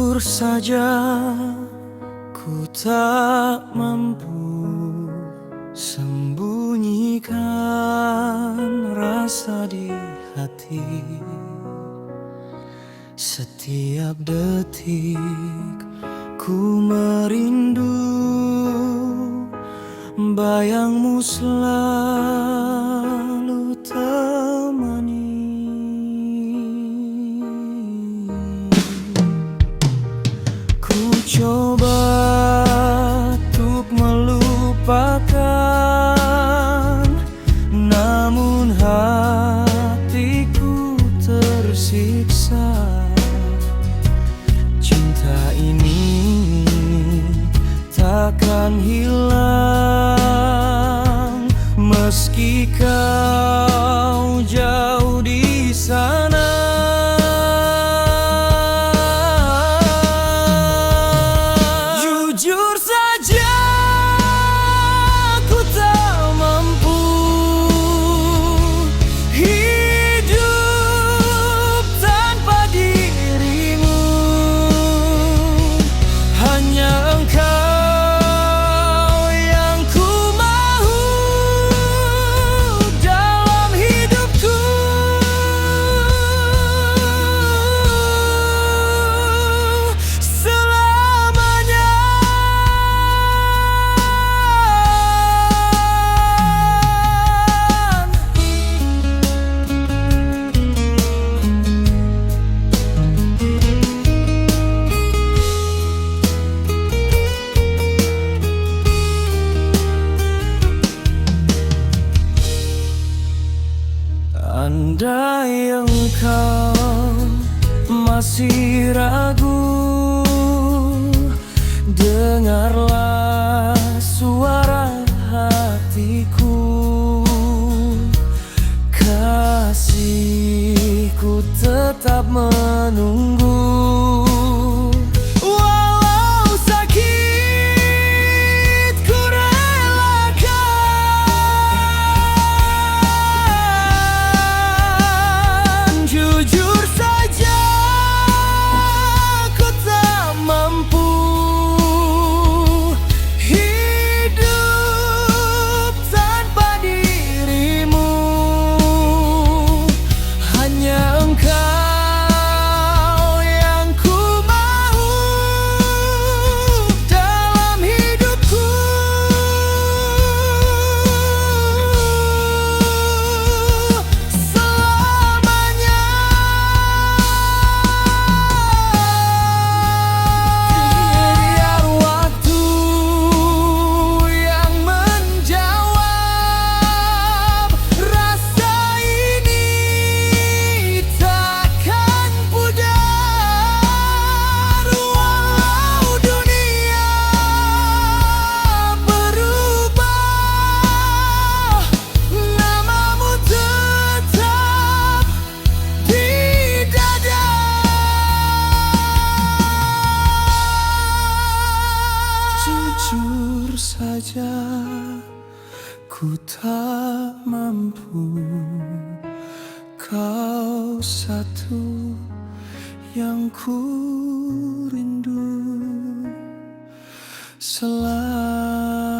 Jujur saja, ku tak mampu sembunyikan rasa di hati. Setiap detik ku merindu bayangmu selalu temani. Ku coba untuk melupakan, namun hatiku tersiksa. Cinta ini takkan hilang meski kau jauh di sana. Jujur saja, ku tak mampu hidup tanpa dirimu. Hanya engkau yang ku mahu dalam hidupku. Selamanya. Andai engkau masih ragu, dengarlah suara hatiku. Kasihku tetap menunggu. Walau sakit ku relakan. Jujur saja, ku tak mampu hidup tanpa dirimu. Hanya engkau yang ku mahu dalam hidupku. Selamanya. Biar waktu yang menjawab, rasa ini takkan pudar. Walau dunia berubah, namamu tetap di dada. Jujur saja, ku tak mampu. Kau satu yang ku rindu. Selalu